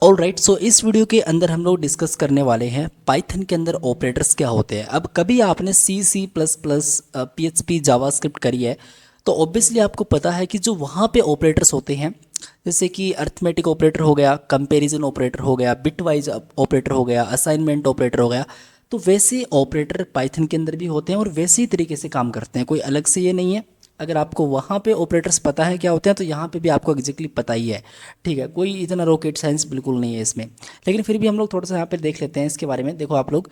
All right, सो इस video के अंदर हम लोग डिस्कस करने वाले हैं पाइथन के अंदर ऑपरेटर्स क्या होते हैं। अब कभी आपने C plus plus PHP JavaScript करी है तो ऑब्वियसली आपको पता है कि जो वहाँ पे ऑपरेटर्स होते हैं, जैसे कि अर्थमेटिक ऑपरेटर हो गया, कंपैरिजन ऑपरेटर हो गया, बिटवाइज ऑपरेटर हो गया, असाइनमेंट ऑपरेटर हो गया, तो वैसे ऑपरेटर पाइथन के अंदर भी होते हैं और वैसे ही तरीके से काम करते हैं, कोई अलग से ये नहीं है। अगर आपको वहाँ पे ऑपरेटर्स पता है क्या होते हैं तो यहाँ पे भी आपको एग्जैक्टली पता ही है। ठीक है, कोई इतना रॉकेट साइंस बिल्कुल नहीं है इसमें, लेकिन फिर भी हम लोग थोड़ा सा यहाँ पे देख लेते हैं इसके बारे में। देखो आप लोग,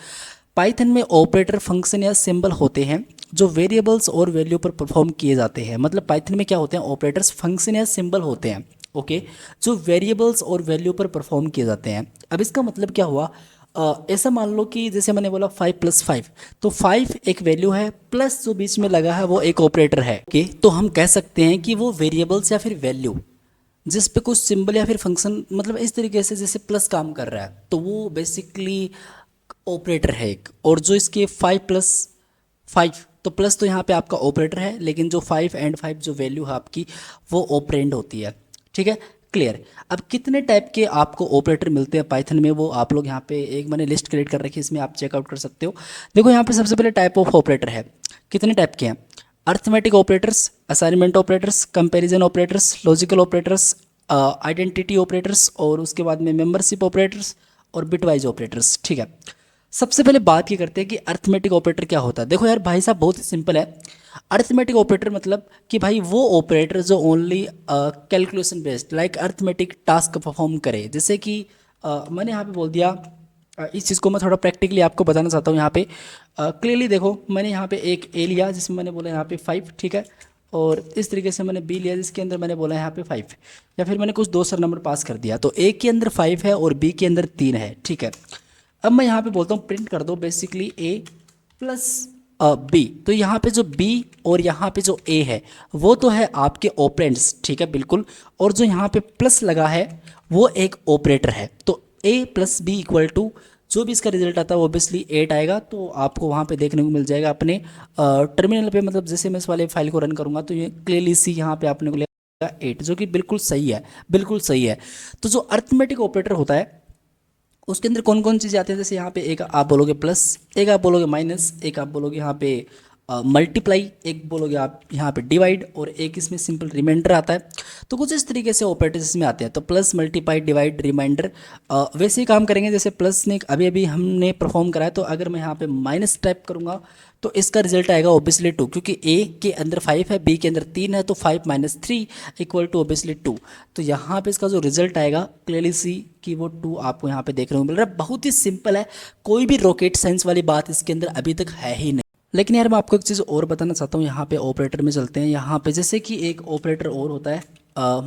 पाइथन में ऑपरेटर फंक्शन या सिंबल होते हैं जो वेरिएबल्स और वैल्यू पर परफॉर्म किए जाते हैं। मतलब पाइथन में क्या होते हैं, ऑपरेटर्स फंक्शन या सिंबल होते हैं, ओके, जो वेरिएबल्स और वैल्यू पर परफॉर्म किए जाते हैं। अब इसका मतलब क्या हुआ, ऐसा मान लो कि जैसे मैंने बोला 5+5, तो 5 एक वैल्यू है, प्लस जो बीच में लगा है वो एक ऑपरेटर है, ओके। तो हम कह सकते हैं कि वो वेरिएबल्स या फिर वैल्यू जिस पे कुछ सिंबल या फिर फंक्शन, मतलब इस तरीके से जैसे प्लस काम कर रहा है, तो वो बेसिकली ऑपरेटर है एक। और जो इसके 5+5, तो प्लस तो यहाँ पे आपका ऑपरेटर है, लेकिन जो 5 एंड 5 जो वैल्यू है आपकी वो ऑपरेंड होती है। ठीक है, क्लियर। अब कितने टाइप के आपको ऑपरेटर मिलते हैं पाइथन में, वो आप लोग यहाँ पे एक मैंने लिस्ट क्रिएट कर रखी है, इसमें आप चेकआउट कर सकते हो। देखो यहाँ पे सबसे पहले टाइप ऑफ ऑपरेटर है, कितने टाइप के हैं। Arithmetic operators, assignment operators, comparison operators, logical operators, identity operators, और उसके बाद में मेंबरशिप ऑपरेटर्स और बिटवाइज ऑपरेटर्स। ठीक है, सबसे पहले बात ये करते हैं कि अर्थमेटिक ऑपरेटर क्या होता है। देखो यार भाई साहब, बहुत ही सिंपल है। अर्थमेटिक ऑपरेटर मतलब कि भाई वो ऑपरेटर जो only calculation based like arithmetic task perform करे। जैसे कि मैंने यहाँ पे बोल दिया, इस चीज़ को मैं थोड़ा प्रैक्टिकली आपको बताना चाहता हूँ। यहाँ पे क्लियरली देखो, मैंने यहाँ पे एक ए लिया जिसमें मैंने बोला यहाँ पे 5, ठीक है, और इस तरीके से मैंने बी लिया जिसके अंदर मैंने बोला यहाँ पे 5, या फिर मैंने कुछ दो सर नंबर पास कर दिया। तो ए के अंदर 5 है और बी के अंदर 3 है, ठीक है। अब मैं यहाँ पे बोलता हूँ प्रिंट कर दो बेसिकली ए प्लस बी। तो यहाँ पे जो बी और यहाँ पे जो ए है वो तो है आपके ऑपरेंड्स, ठीक है, बिल्कुल। और जो यहाँ पे प्लस लगा है वो एक ऑपरेटर है। तो ए प्लस बी इक्वल टू जो भी इसका रिजल्ट आता है वो ऑब्वियसली 8 आएगा। तो आपको वहाँ पे देखने को मिल जाएगा अपने टर्मिनल पे, मतलब जैसे मैं इस वाले फाइल को रन करूँगा तो ये क्लियरली सी यहाँ पे आपने को लेगा 8, जो कि बिल्कुल सही है, बिल्कुल सही है। तो जो अर्थमेटिक ऑपरेटर होता है उसके अंदर कौन कौन चीज़ें आती हैं, जैसे यहाँ पे एक आप बोलोगे प्लस, एक आप बोलोगे माइनस, एक आप बोलोगे यहाँ पे मल्टीप्लाई, एक बोलोगे आप यहाँ पे डिवाइड, और एक इसमें सिंपल रिमाइंडर आता है। तो कुछ इस तरीके से ऑपरेटर्स इसमें आते हैं। तो प्लस, मल्टीप्लाई, डिवाइड, रिमाइंडर वैसे ही काम करेंगे जैसे प्लस ने अभी अभी हमने परफॉर्म करा है। तो अगर मैं यहाँ पे माइनस टाइप करूँगा तो इसका रिजल्ट आएगा ऑब्वियसली 2, क्योंकि ए के अंदर 5 है, बी के अंदर 3 है, तो 5 - 3 इक्वल टू ऑब्वियसली 2। तो यहाँ पे इसका जो रिजल्ट आएगा क्लियरली सी कि वो 2 आपको यहाँ पे देखने को मिल रहा है। बहुत ही सिंपल है, कोई भी रॉकेट साइंस वाली बात इसके अंदर अभी तक है ही नहीं। लेकिन यार मैं आपको एक चीज़ और बताना चाहता हूँ, यहाँ पे ऑपरेटर में चलते हैं। यहाँ पे जैसे कि एक ऑपरेटर और होता है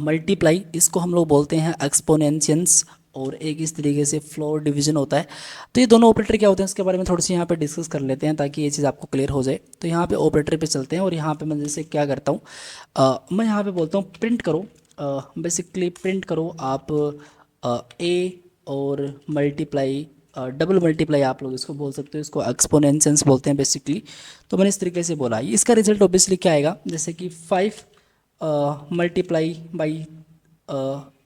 मल्टीप्लाई, इसको हम लोग बोलते हैं एक्सपोनेंशियंस, और एक इस तरीके से फ्लोर डिवीजन होता है। तो ये दोनों ऑपरेटर क्या होते हैं इसके बारे में थोड़ी सी यहाँ पे डिस्कस कर लेते हैं ताकि ये चीज़ आपको क्लियर हो जाए। तो यहाँ पे ऑपरेटर पे चलते हैं, और यहाँ पे मैं जैसे क्या करता हूँ, मैं यहाँ पे बोलता हूँ प्रिंट करो, बेसिकली प्रिंट करो आप ए और मल्टीप्लाई, डबल मल्टीप्लाई आप लोग इसको बोल सकते हो, इसको एक्सपोनेंशियंस बोलते हैं बेसिकली। तो मैंने इस तरीके से बोला, इसका रिजल्ट ऑब्वियसली क्या आएगा, जैसे कि 5 multiply by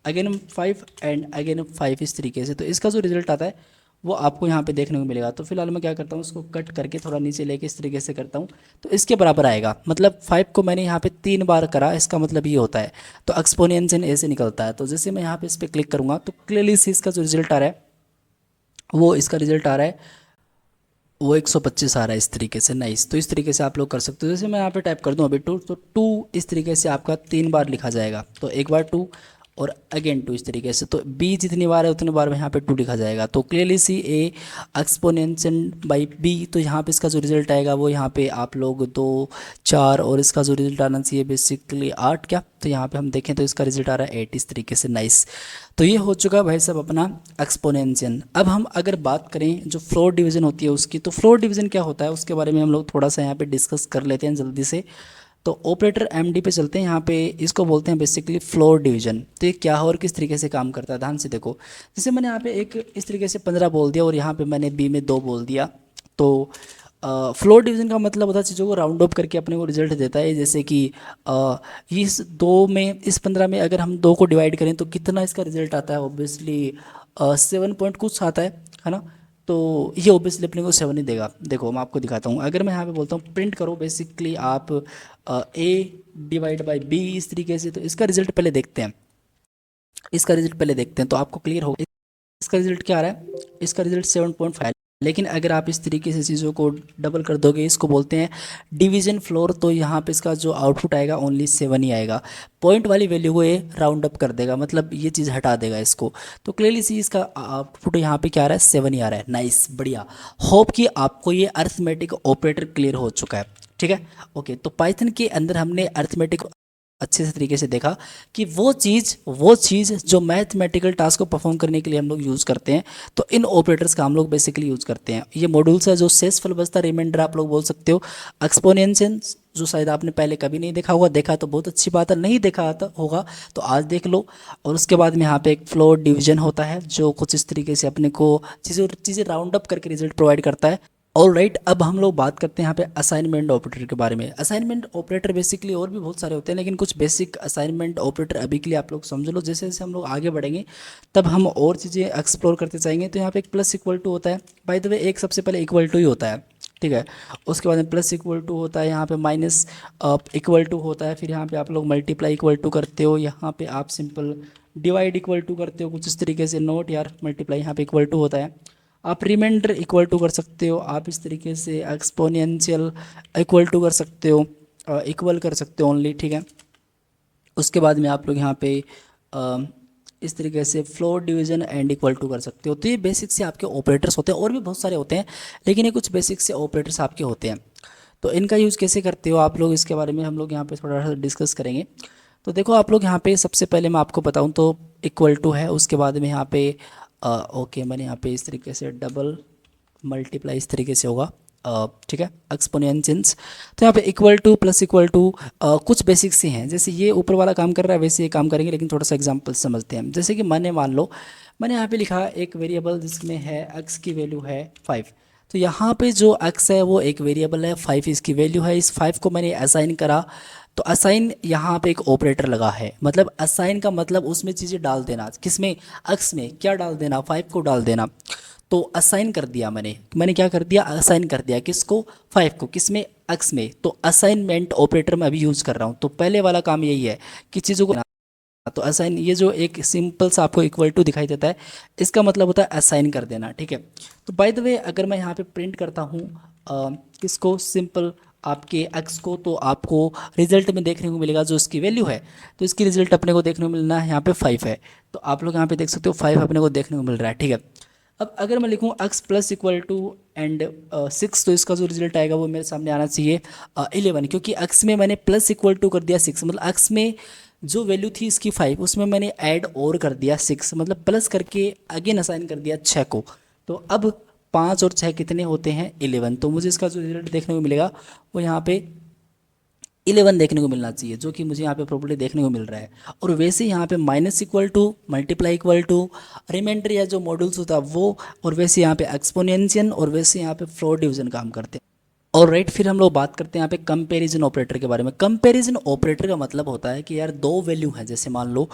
again 5 and again 5, इस तरीके से। तो इसका जो रिजल्ट आता है वो आपको यहाँ पे देखने को मिलेगा। तो फिलहाल मैं क्या करता हूँ, उसको कट करके थोड़ा नीचे लेके इस तरीके से करता हूँ, तो इसके बराबर आएगा। मतलब 5 को मैंने यहाँ पे 3 बार करा, इसका मतलब ये होता है। तो एक्सपोनेंशियल ऐसे निकलता है। तो जैसे मैं यहाँ पे इस पर क्लिक करूँगा तो क्लियरली इसका जो रिजल्ट आ रहा है वो इसका रिजल्ट आ रहा है वो 125 आ रहा है इस तरीके से। नाइस, तो इस तरीके से आप लोग कर सकते हो। जैसे मैं यहाँ पे टाइप कर दूँ अभी 2, तो 2 इस तरीके से आपका 3 बार लिखा जाएगा। तो एक बार 2 और अगेन 2 इस तरीके से। तो बी जितनी बार है उतनी बार में यहाँ पे 2 लिखा जाएगा। तो clearly C A exponential by B. तो यहाँ पे इसका जो रिजल्ट आएगा वो यहाँ पे आप लोग 2, 4, और इसका जो रिजल्ट आना चाहिए बेसिकली 8 क्या। तो यहाँ पे हम देखें तो इसका रिजल्ट आ रहा है 8 इस तरीके से। नाइस, तो ये हो चुका भाई साहब अपना एक्सपोनेंशियल। अब हम अगर बात करें जो फ्लोर डिवीजन होती है उसकी, तो फ्लोर डिवीजन क्या होता है उसके बारे में हम लोग थोड़ा सा यहाँ पे डिस्कस कर लेते हैं जल्दी से। तो ऑपरेटर एमडी पे चलते हैं। यहाँ पे इसको बोलते हैं बेसिकली फ्लोर डिवीजन। तो ये क्या है और किस तरीके से काम करता है, ध्यान से देखो। जैसे मैंने यहाँ पे एक इस तरीके से 15 बोल दिया और यहाँ पे मैंने बी में 2 बोल दिया। तो फ्लोर डिवीजन का मतलब होता है चीज़ों को राउंड ऑफ करके अपने को रिजल्ट देता है। जैसे कि इस 15 में अगर हम 2 को डिवाइड करें तो कितना इसका रिजल्ट आता है, ऑब्वियसली 7 पॉइंट कुछ आता है ना। तो ये ऑब्वियसली अपने को 7 ही देगा। देखो मैं आपको दिखाता हूँ, अगर मैं यहाँ पे बोलता हूँ प्रिंट करो, बेसिकली आप ए डिवाइड बाई बी इस तरीके से, तो इसका रिजल्ट पहले देखते हैं। इसका रिजल्ट पहले देखते हैं तो आपको क्लियर होगा इसका रिजल्ट क्या आ रहा है। इसका रिजल्ट 7.5। लेकिन अगर आप इस तरीके से चीज़ों को डबल कर दोगे, इसको बोलते हैं डिवीजन फ्लोर, तो यहाँ पे इसका जो आउटपुट आएगा ओनली 7 ही आएगा। पॉइंट वाली वैल्यू को ये राउंड अप कर देगा, मतलब ये चीज़ हटा देगा इसको। तो क्लियरली सी इसका आउटपुट यहाँ पे क्या आ रहा है, 7 ही आ रहा है। नाइस, बढ़िया। होप कि आपको ये अर्थमेटिक ऑपरेटर क्लियर हो चुका है। ठीक है, ओके। तो पाइथन के अंदर हमने अर्थमेटिक अच्छे से तरीके से देखा कि वो चीज़ जो मैथमेटिकल टास्क को परफॉर्म करने के लिए हम लोग यूज़ करते हैं, तो इन ऑपरेटर्स का हम लोग बेसिकली यूज़ करते हैं। ये मॉड्यूल्स है जो शेष फल बचता रिमाइंडर आप लोग बोल सकते हो, एक्सपोनेंशियल, जो शायद आपने पहले कभी नहीं देखा होगा, देखा तो बहुत अच्छी बात है, नहीं देखा आता होगा तो आज देख लो। और उसके बाद में यहाँ पे एक फ्लोर डिवीजन होता है जो कुछ इस तरीके से अपने को चीज़ें राउंड अप करके रिजल्ट प्रोवाइड करता है। ऑल राइट, अब हम लोग बात करते हैं यहाँ पे असाइनमेंट ऑपरेटर के बारे में। असाइनमेंट ऑपरेटर बेसिकली और भी बहुत सारे होते हैं, लेकिन कुछ बेसिक असाइनमेंट ऑपरेटर अभी के लिए आप लोग समझ लो। जैसे जैसे हम लोग आगे बढ़ेंगे तब हम और चीज़ें एक्सप्लोर करते जाएंगे। तो यहाँ पे एक प्लस इक्वल टू होता है, बाय द वे एक सबसे पहले इक्वल टू ही होता है, ठीक है। उसके बाद में प्लस इक्वल टू होता है, यहाँ पे माइनस इक्वल टू होता है, फिर यहाँ पे आप लोग मल्टीप्लाई इक्वल टू करते हो, यहाँ पे आप सिंपल डिवाइड इक्वल टू करते हो कुछ इस तरीके से। नोट यार, मल्टीप्लाई यहाँ पे इक्वल टू होता है। आप रिमाइंडर इक्वल टू कर सकते हो, आप इस तरीके से एक्सपोनेंशियल इक्वल टू कर सकते हो, इक्वल कर सकते हो ओनली, ठीक है। उसके बाद में आप लोग यहाँ पे इस तरीके से floor division and equal to कर सकते हो। तो ये बेसिक से आपके ऑपरेटर्स होते हैं, और भी बहुत सारे होते हैं, लेकिन ये कुछ बेसिक से ऑपरेटर्स आपके होते हैं। तो इनका यूज़ कैसे करते हो आप लोग, इसके बारे में हम लोग यहाँ पे थोड़ा सा डिस्कस करेंगे। तो देखो आप लोग यहाँ पे सबसे पहले मैं आपको बताऊँ तो इक्वल टू है, उसके बाद में यहाँ पे ओके मैंने यहाँ पे इस तरीके से डबल मल्टीप्लाई इस तरीके से होगा, ठीक है, एक्सपोनेंशियल्स। तो यहाँ पे equal to plus equal to कुछ बेसिक्स से हैं। जैसे ये ऊपर वाला काम कर रहा है वैसे ये काम करेंगे, लेकिन थोड़ा सा एग्जांपल समझते हैं। जैसे कि मैंने मान लो मैंने यहाँ पे लिखा एक वेरिएबल जिसमें है x की वैल्यू है 5। तो यहाँ पे जो x है वो एक वेरिएबल है, 5 इसकी वैल्यू है। इस 5 को मैंने असाइन करा, तो असाइन यहाँ पे एक ऑपरेटर लगा है। मतलब असाइन का मतलब उसमें चीज़ें डाल देना, किसमें, x में क्या डाल देना, 5 को डाल देना। तो असाइन कर दिया मैंने क्या कर दिया, असाइन कर दिया किसको, 5 को, किसमें, x में। तो असाइनमेंट ऑपरेटर मैं अभी यूज़ कर रहा हूँ। तो पहले वाला काम यही है कि चीज़ों को, तो असाइन, ये जो एक सिंपल सा आपको इक्वल टू दिखाई देता है, इसका मतलब होता है असाइन कर देना, ठीक है। तो बाय द वे अगर मैं यहाँ पे प्रिंट करता हूँ किसको, सिंपल आपके x को, तो आपको रिजल्ट में देखने को मिलेगा जो इसकी वैल्यू है। तो इसकी रिजल्ट अपने को देखने को मिलना है यहाँ पे 5 है। तो आप लोग यहाँ पे देख सकते हो 5 अपने को देखने को मिल रहा है, ठीक है। अब अगर मैं लिखूँ x plus equal to and 6, तो इसका जो रिजल्ट आएगा वो मेरे सामने आना चाहिए 11, क्योंकि x में मैंने प्लस इक्वल टू कर दिया 6, मतलब x में जो वैल्यू थी इसकी 5 उसमें मैंने ऐड और कर दिया 6, मतलब प्लस करके अगेन असाइन कर दिया 6 को। तो अब 5 और 6 कितने होते हैं, 11। तो मुझे इसका जो रिजल्ट देखने को मिलेगा वो यहाँ पे 11 देखने को मिलना चाहिए, जो कि मुझे यहाँ पे प्रॉपर्ली देखने को मिल रहा है। और वैसे यहाँ पे minus equal to, multiply equal to, reminder या जो मॉड्यूल्स होता है वो, और वैसे यहाँ पे एक्सपोनेंशियल, और वैसे यहाँ पे फ्लोर डिवीजन काम करते हैं। और राइट, फिर हम लोग बात करते हैं यहाँ पे कंपैरिजन ऑपरेटर के बारे में। कंपैरिजन ऑपरेटर का मतलब होता है कि यार दो वैल्यू हैं, जैसे मान लो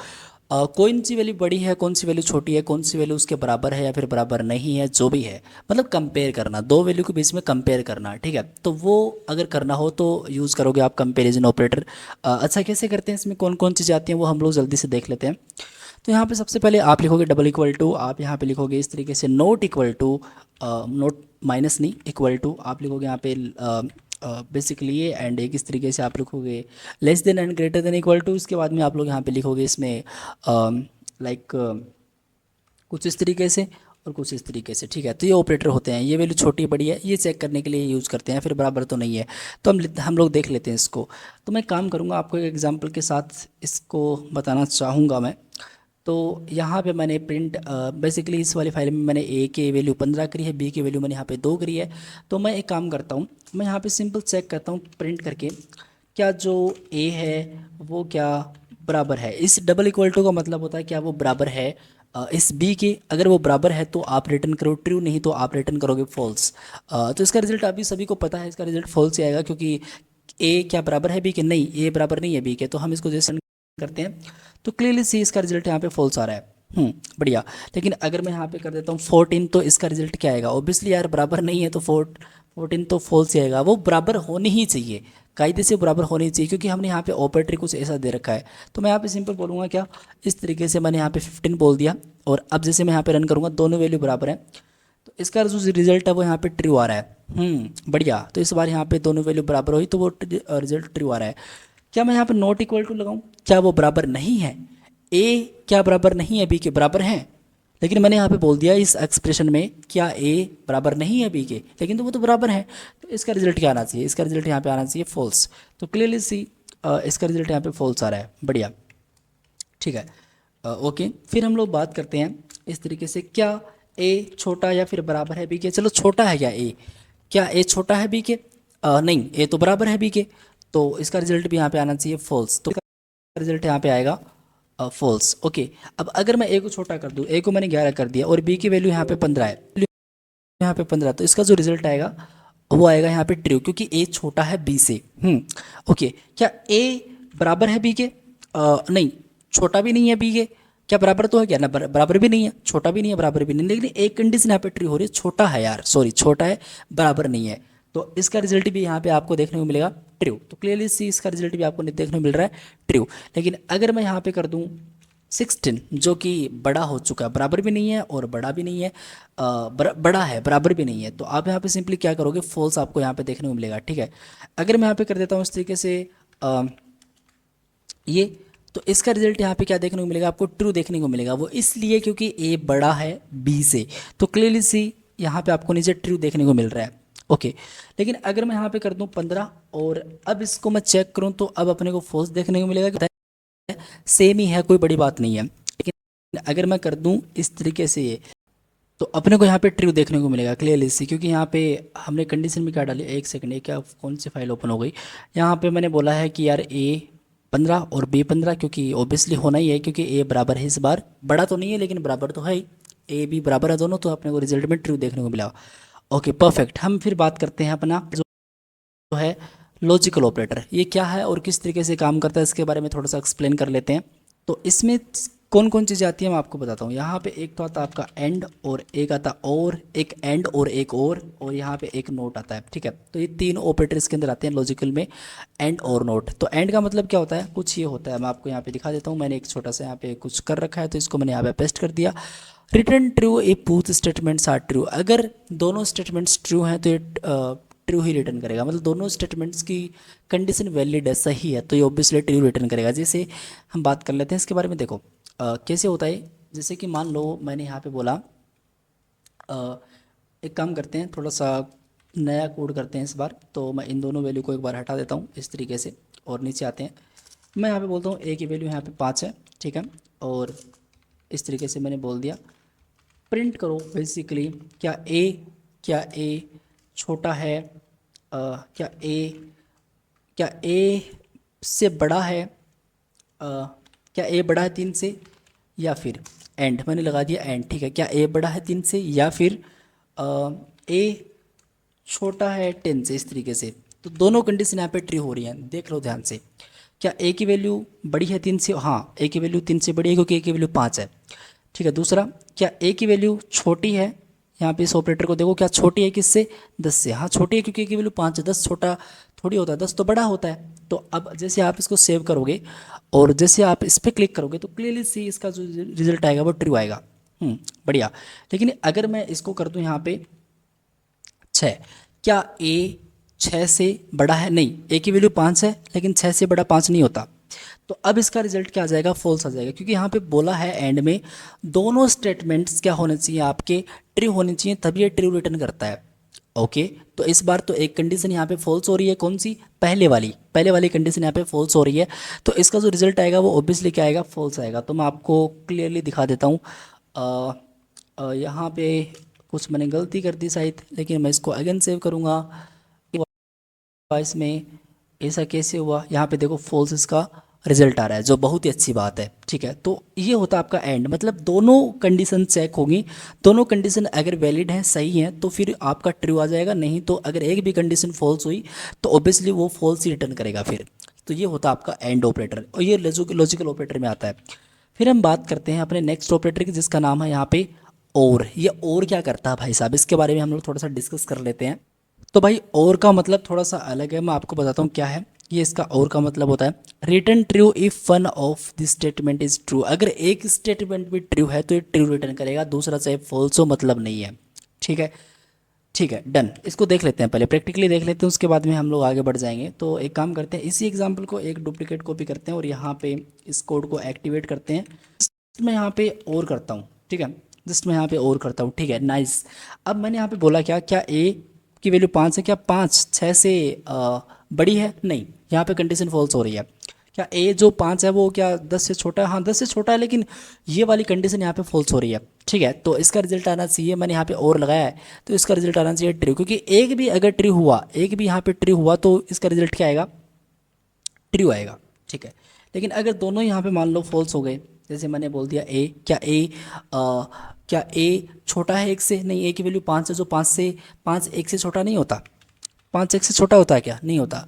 कौन सी वैल्यू बड़ी है, कौन सी वैल्यू छोटी है, कौन सी वैल्यू उसके बराबर है या फिर बराबर नहीं है, जो भी है, मतलब कंपेयर करना, दो वैल्यू के बीच में कंपेयर करना, ठीक है। तो वो अगर करना हो तो यूज़ करोगे आप कंपैरिजन ऑपरेटर। अच्छा, कैसे करते हैं, इसमें कौन कौन चीज़ें आती हैं वो हम लोग जल्दी से देख लेते हैं। तो यहाँ पे सबसे पहले आप लिखोगे डबल इक्वल टू, आप यहाँ पे लिखोगे इस तरीके से not equal to, not minus नहीं, इक्वल टू आप लिखोगे यहाँ पे बेसिकली ये, एंड एक इस तरीके से आप लिखोगे less than and greater than equal to. इसके बाद में आप लोग यहाँ पे लिखोगे इसमें लाइक कुछ इस तरीके से और कुछ इस तरीके से, ठीक है। तो ये ऑपरेटर होते हैं, ये वैल्यू छोटी बड़ी है ये चेक करने के लिए यूज़ करते हैं, फिर बराबर तो नहीं है। तो हम लोग देख लेते हैं इसको। तो मैं काम करूँगा, आपको एक एग्जांपल के साथ इसको बताना चाहूँगा मैं। तो यहाँ पे मैंने प्रिंट बेसिकली इस वाली फाइल में मैंने ए की वैल्यू 15 करी है, बी की वैल्यू मैंने यहाँ पे 2 करी है। तो मैं एक काम करता हूँ, मैं यहाँ पे सिंपल चेक करता हूँ प्रिंट करके, क्या जो ए है वो क्या बराबर है, इस डबल इक्वल टू का मतलब होता है क्या वो बराबर है इस बी के अगर वो बराबर है तो आप रिटर्न करो ट्रू, नहीं तो आप रिटर्न करोगे फॉल्स। तो इसका रिजल्ट अभी सभी को पता है, इसका रिजल्ट फॉल्स ही आएगा, क्योंकि ए क्या बराबर है बी के, नहीं ए बराबर नहीं है बी के, तो हम इसको जैसे करते हैं तो क्लियरली सी इसका रिजल्ट यहाँ पे फॉल्स आ रहा है। बढ़िया। लेकिन अगर मैं यहाँ पे कर देता हूँ 14, तो इसका रिजल्ट क्या आएगा? ऑब्वियसली यार बराबर नहीं है तो 14 तो फॉल्स ही आएगा, वो बराबर होनी ही चाहिए, कायदे से बराबर होनी चाहिए, क्योंकि हमने यहाँ पे ऑपरेटर कुछ ऐसा दे रखा है। तो मैं यहाँ पे सिंपल बोलूँगा क्या, इस तरीके से मैंने यहाँ पे 15 बोल दिया, और अब जैसे मैं यहाँ पे रन करूँगा दोनों वैल्यू बराबर है, तो इसका जो रिजल्ट है वो यहाँ पे ट्रू आ रहा है। बढ़िया। तो इस बार यहाँ पे दोनों वैल्यू बराबर हुई तो वो रिजल्ट ट्रू आ रहा है। क्या मैं यहाँ पे नॉट इक्वल टू लगाऊं? क्या वो बराबर नहीं है? ए क्या बराबर नहीं है बी के? बराबर है, लेकिन मैंने यहाँ पे बोल दिया इस एक्सप्रेशन में क्या ए बराबर नहीं है बी के, लेकिन तो वो तो बराबर है, तो इसका रिजल्ट क्या आना चाहिए? इसका रिजल्ट यहाँ पे आना चाहिए फॉल्स। तो क्लियरली सी इसका रिजल्ट यहाँ पे फॉल्स आ रहा है। बढ़िया, ठीक है। ओके, फिर हम लोग बात करते हैं इस तरीके से, क्या ए छोटा या फिर बराबर है बी के? चलो छोटा है क्या ए छोटा है बी के? नहीं, ए तो बराबर है बी के, तो इसका रिजल्ट भी यहाँ पे आना चाहिए फॉल्स। तो रिजल्ट यहाँ पे आएगा फॉल्स। ओके, अब अगर मैं ए को छोटा कर दूँ, ए को मैंने 11 कर दिया और बी की वैल्यू यहाँ पे 15 है, यहाँ पे 15, तो इसका जो रिजल्ट आएगा वो आएगा यहाँ पे ट्रू, क्योंकि ए छोटा है बी से। ओके, क्या ए बराबर है बी के? नहीं, छोटा भी नहीं है बी के। क्या बराबर तो है क्या ना? बराबर भी नहीं है, छोटा भी नहीं है, बराबर भी नहीं, लेकिन एक कंडीशन यहाँ पे ट्रू हो रही है, छोटा है यार, सॉरी छोटा है, बराबर नहीं है, तो इसका रिजल्ट भी यहाँ पे आपको देखने को मिलेगा ट्रू। तो क्लियरली सी इसका रिजल्ट भी आपको देखने को मिल रहा है ट्रू। लेकिन अगर मैं यहाँ पे कर दूँ 16, जो कि बड़ा हो चुका है, बराबर भी नहीं है और बड़ा भी नहीं है, बड़ा है बराबर भी नहीं है, तो आप यहाँ पे सिंपली क्या करोगे? फॉल्स आपको यहाँ पे देखने को मिलेगा। ठीक है, अगर मैं यहाँ पे कर देता हूँ इस तरीके से ये, तो इसका रिजल्ट यहाँ पे क्या देखने को मिलेगा? आपको ट्रू देखने को मिलेगा। वो इसलिए क्योंकि ए बड़ा है बी से, तो क्लियरली सी यहाँ पे आपको नीचे ट्रू देखने को मिल रहा है। ओके, लेकिन अगर मैं यहाँ पे कर दूँ 15 और अब इसको मैं चेक करूँ, तो अब अपने को फॉल्स देखने को मिलेगा, सेम ही है, कोई बड़ी बात नहीं है। लेकिन अगर मैं कर दूं इस तरीके से ये, तो अपने को यहाँ पे ट्रू देखने को मिलेगा क्लियरली सी, क्योंकि यहाँ पे हमने कंडीशन भी क्या डाली, एक सेकंड, ये क्या कौन सी फाइल ओपन हो गई? यहाँ पे मैंने बोला है कि यार ए 15 और बी 15, क्योंकि ऑब्वियसली होना ही है, क्योंकि ए बराबर है, इस बार बड़ा तो नहीं है लेकिन बराबर तो है ही, ए बी बराबर है दोनों, तो अपने को रिजल्ट में ट्रू देखने को मिला। ओके परफेक्ट, हम फिर बात करते हैं अपना जो है लॉजिकल ऑपरेटर। ये क्या है और किस तरीके से काम करता है, इसके बारे में थोड़ा सा एक्सप्लेन कर लेते हैं। तो इसमें कौन कौन चीज़ें आती हैं मैं आपको बताता हूँ। यहाँ पे एक तो आता है आपका एंड, और एक आता और, एक एंड और एक और यहाँ पे एक नोट आता है। ठीक है, तो ये तीन ऑपरेटर इसके अंदर आते हैं लॉजिकल में, एंड और नोट। तो एंड का मतलब क्या होता है? कुछ ये होता है, मैं आपको यहाँ पे दिखा देता हूँ। मैंने एक छोटा सा यहाँ पे कुछ कर रखा है, तो इसको मैंने यहाँ पे पेस्ट कर दिया। Return true if both statements are true. अगर दोनों स्टेटमेंट्स ट्रू हैं तो ये ट्रू ही रिटर्न करेगा, मतलब दोनों स्टेटमेंट्स की कंडीशन वैलिड है, सही है, तो ये ऑब्वियसली ट्रू रिटर्न करेगा। जैसे हम बात कर लेते हैं इसके बारे में। देखो कैसे होता है, जैसे कि मान लो मैंने यहाँ पे बोला एक काम करते हैं, थोड़ा सा नया कोड करते हैं इस बार। तो मैं इन दोनों वैल्यू को एक बार हटा देता हूँ इस तरीके से, और नीचे आते हैं। मैं यहाँ पे बोलता हूँ ए की वैल्यू यहाँ पे 5 है, ठीक है, और इस तरीके से मैंने बोल दिया प्रिंट करो बेसिकली, क्या ए छोटा है, क्या ए से बड़ा है, क्या ए बड़ा है 3 से, या फिर एंड मैंने लगा दिया एंड। ठीक है, क्या ए बड़ा है 3 से, या फिर ए छोटा है 10 से, इस तरीके से। तो दोनों कंडीशन यहाँ पे ट्रू हो रही हैं, देख लो ध्यान से। क्या ए की वैल्यू बड़ी है 3 से? हाँ, ए की वैल्यू 3 से बड़ी है, क्योंकि ए की वैल्यू 5 है। ठीक है, दूसरा, क्या ए की वैल्यू छोटी है? यहाँ पे इस ऑपरेटर को देखो, क्या छोटी है किससे? 10 से। हाँ छोटी है, क्योंकि ए की वैल्यू 5 है, 10 छोटा थोड़ी होता है, 10 तो बड़ा होता है। तो अब जैसे आप इसको सेव करोगे और जैसे आप इस पर क्लिक करोगे, तो क्लियरली सी इसका जो रिजल्ट आएगा वो ट्रू आएगा। बढ़िया। लेकिन अगर मैं इसको कर दूँ यहाँ पे 6, क्या ए 6 से बड़ा है? नहीं, ए की वैल्यू 5 है, लेकिन 6 से बड़ा 5 नहीं होता। तो अब इसका रिजल्ट क्या आ जाएगा? फॉल्स आ जाएगा, क्योंकि यहाँ पे बोला है एंड में दोनों स्टेटमेंट्स क्या होने चाहिए? आपके ट्रू होने चाहिए, तभी ये ट्रू रिटर्न करता है। ओके, तो इस बार तो एक कंडीशन यहाँ पे फॉल्स हो रही है, कौन सी? पहले वाली कंडीशन यहाँ पे फॉल्स हो रही है, तो इसका जो रिजल्ट आएगा वो ऑब्वियसली क्या आएगा? फॉल्स आएगा। तो मैं आपको क्लियरली दिखा देता हूँ। यहाँ पे कुछ मैंने गलती कर दी शायद, लेकिन मैं इसको अगेन सेव करूँगा। इसमें ऐसा कैसे हुआ? यहाँ पे देखो फॉल्स इसका रिजल्ट आ रहा है, जो बहुत ही अच्छी बात है। ठीक है, तो ये होता है आपका एंड, मतलब दोनों कंडीशन चेक होगी, दोनों कंडीशन अगर वैलिड हैं, सही हैं, तो फिर आपका ट्रू आ जाएगा, नहीं तो अगर एक भी कंडीशन फॉल्स हुई तो ऑब्वियसली वो फॉल्स ही रिटर्न करेगा फिर। तो ये होता है आपका एंड ऑपरेटर, और ये लॉजिकल ऑपरेटर में आता है। फिर हम बात करते हैं अपने नेक्स्ट ऑपरेटर की, जिसका नाम है यहाँ पे और। ये और क्या करता है भाई साहब, इसके बारे में हम लोग थोड़ा सा डिस्कस कर लेते हैं। तो भाई और का मतलब थोड़ा सा अलग है, मैं आपको बताता हूँ क्या है। ये इसका और का मतलब होता है return true if one of this statement is true. अगर एक स्टेटमेंट भी ट्रू है तो ये ट्रू रिटर्न करेगा, दूसरा चाहे फॉल्स हो मतलब नहीं है। ठीक है, ठीक है, डन। इसको देख लेते हैं, पहले प्रैक्टिकली देख लेते हैं, उसके बाद में हम लोग आगे बढ़ जाएंगे। तो एक काम करते हैं, इसी एग्जाम्पल को एक डुप्लीकेट कॉपी करते हैं और यहाँ पे इस कोड को एक्टिवेट करते हैं। मैं यहाँ पे और करता हूँ, ठीक है, जस्ट मैं यहाँ पे और करता हूँ। ठीक है, नाइस। अब मैंने यहाँ पे बोला क्या, क्या ए की वैल्यू 5 है, क्या 5 6 से बड़ी है? नहीं, यहाँ पे कंडीशन फॉल्स हो रही है। क्या ए जो 5 है वो क्या 10 से छोटा है? हाँ 10 से छोटा है, लेकिन ये वाली कंडीशन यहाँ पे फॉल्स हो रही है। ठीक है, तो इसका रिजल्ट आना चाहिए, मैंने यहाँ पे और लगाया है तो इसका रिजल्ट आना चाहिए ट्रू, क्योंकि एक भी अगर ट्रू हुआ, एक भी यहाँ पे ट्रू हुआ तो इसका रिजल्ट क्या आएगा? ट्रू आएगा। ठीक है, लेकिन अगर दोनों यहाँ पे मान लो फॉल्स हो गए, जैसे मैंने बोल दिया ए, क्या ए छोटा है एक से? नहीं, ए की वैल्यू 5 है, जो 5 1 से छोटा नहीं होता, 5 1 से छोटा होता है क्या? नहीं होता।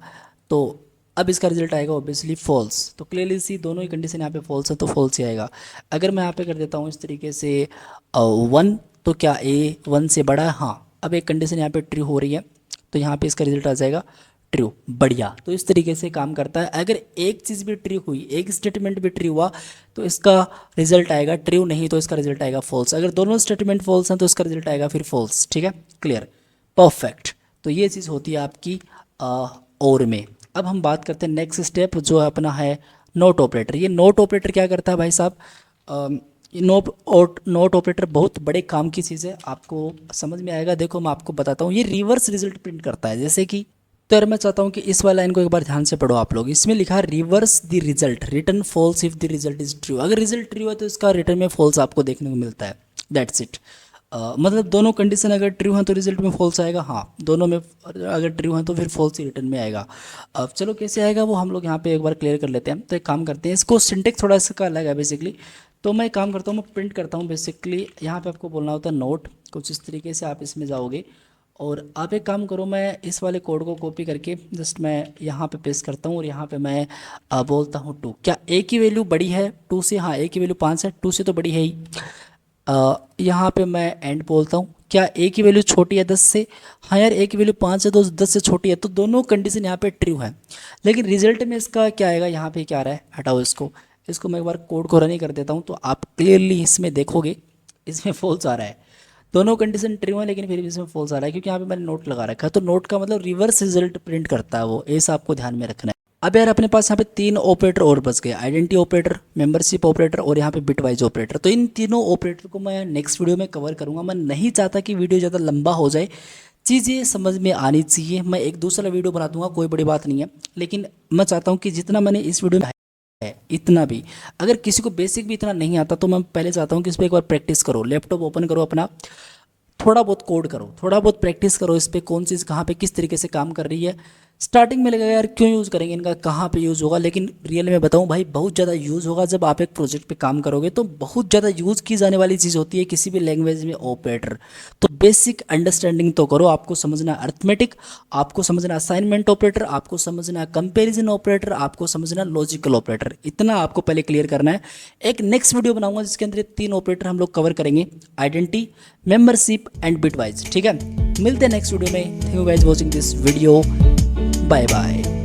तो अब इसका रिजल्ट आएगा ऑब्वियसली फॉल्स। तो क्लियरली सी दोनों ही कंडीशन यहाँ पे फॉल्स है तो फॉल्स ही आएगा। अगर मैं यहाँ पे कर देता हूँ इस तरीके से 1, तो क्या ए 1 से बड़ा है? हाँ, अब एक कंडीशन यहाँ पे ट्रू हो रही है तो यहाँ पे इसका रिजल्ट आ जाएगा ट्रू। बढ़िया, तो इस तरीके से काम करता है। अगर एक चीज़ भी ट्रू हुई, एक स्टेटमेंट भी ट्रू हुआ तो इसका रिजल्ट आएगा ट्रू, नहीं तो इसका रिजल्ट आएगा फॉल्स। अगर दोनों स्टेटमेंट फॉल्स हैं तो इसका रिजल्ट आएगा फिर फॉल्स। ठीक है, क्लियर, परफेक्ट। तो ये चीज़ होती है आपकी और में। अब हम बात करते हैं नेक्स्ट स्टेप, जो अपना है नोट ऑपरेटर। ये नोट ऑपरेटर क्या करता है भाई साहब? ये नोट ऑपरेटर बहुत बड़े काम की चीज़ है, आपको समझ में आएगा। देखो मैं आपको बताता हूँ, ये रिवर्स रिजल्ट प्रिंट करता है। जैसे कि तो यार मैं चाहता हूँ कि इस वाला लाइन को एक बार ध्यान से पढ़ो आप लोग। इसमें लिखा है reverse the result, return false if the result is true. अगर रिजल्ट ट्रू है तो इसका रिटर्न में फॉल्स आपको देखने को मिलता है, दैट्स इट। मतलब दोनों कंडीशन अगर ट्रू हैं तो रिजल्ट में फॉल्स आएगा, हाँ दोनों में अगर ट्रू हैं तो फिर फॉल्स ही रिटर्न में आएगा। अब चलो कैसे आएगा वो हम लोग यहाँ पे एक बार क्लियर कर लेते हैं। तो एक काम करते हैं, इसको सिंटेक्स थोड़ा इसका अलग है बेसिकली। तो मैं एक काम करता हूँ, मैं प्रिंट करता हूँ बेसिकली। यहाँ पे आपको बोलना होता है नोट, कुछ इस तरीके से आप इसमें जाओगे और आप एक काम करो, मैं इस वाले कोड को कॉपी करके जस्ट मैं यहाँ पे पेस्ट करता हूँ और यहाँ पे मैं बोलता हूँ 2। क्या ए की वैल्यू बड़ी है 2 से? हाँ, ए की वैल्यू 5 है, 2 से तो बड़ी है ही। यहाँ पे मैं एंड बोलता हूँ, क्या ए की वैल्यू छोटी है 10 से? हाँ यार, ए की वैल्यू 5 है तो 10 से छोटी है, तो दोनों कंडीशन यहाँ पे ट्रू है। लेकिन रिजल्ट में इसका क्या आएगा? यहाँ पे क्या आ रहा है, हटाओ इसको मैं एक बार कोड को रन ही कर देता हूँ तो आप क्लियरली इसमें देखोगे इसमें फॉल्स आ रहा है। दोनों कंडीशन ट्रू है लेकिन फिर भी इसमें फॉल्स आ रहा है, क्योंकि यहाँ पे मैंने नोट लगा रखा है। तो नोट का मतलब रिवर्स रिजल्ट प्रिंट करता है वो, ऐसा आपको ध्यान में रखना है। अब यार अपने पास यहाँ पे 3 ऑपरेटर और बच गए, आइडेंटिटी ऑपरेटर, मेंबरशिप ऑपरेटर और यहाँ पे बिटवाइज ऑपरेटर। तो इन तीनों ऑपरेटर को मैं नेक्स्ट वीडियो में कवर करूँगा। मैं नहीं चाहता कि वीडियो ज़्यादा लंबा हो जाए, चीज़ें समझ में आनी चाहिए। मैं एक दूसरा वीडियो बना दूंगा, कोई बड़ी बात नहीं है, लेकिन मैं चाहता हूँ कि जितना मैंने इस वीडियो में है इतना भी, अगर किसी को बेसिक भी इतना नहीं आता तो मैं पहले चाहता हूँ कि इस पर एक बार प्रैक्टिस करो, लैपटॉप ओपन करो अपना, थोड़ा बहुत कोड करो, थोड़ा बहुत प्रैक्टिस करो इस पर, कौन चीज़ कहाँ पे किस तरीके से काम कर रही है। स्टार्टिंग में लगेगा यार क्यों यूज़ करेंगे इनका, कहाँ पे यूज़ होगा, लेकिन रियल में बताऊँ भाई बहुत ज़्यादा यूज़ होगा। जब आप एक प्रोजेक्ट पे काम करोगे तो बहुत ज़्यादा यूज़ की जाने वाली चीज़ होती है किसी भी लैंग्वेज में ऑपरेटर। तो बेसिक अंडरस्टैंडिंग तो करो, आपको समझना अर्थमेटिक, आपको समझना असाइनमेंट ऑपरेटर, आपको समझना कंपेरिजन ऑपरेटर, आपको समझना लॉजिकल ऑपरेटर, इतना आपको पहले क्लियर करना है। एक नेक्स्ट वीडियो बनाऊंगा जिसके अंदर 3 ऑपरेटर हम लोग कवर करेंगे, आइडेंटिटी, मेंबरशिप एंड बिटवाइज। ठीक है, मिलते हैं नेक्स्ट वीडियो में। Thank you guys watching this video, bye bye.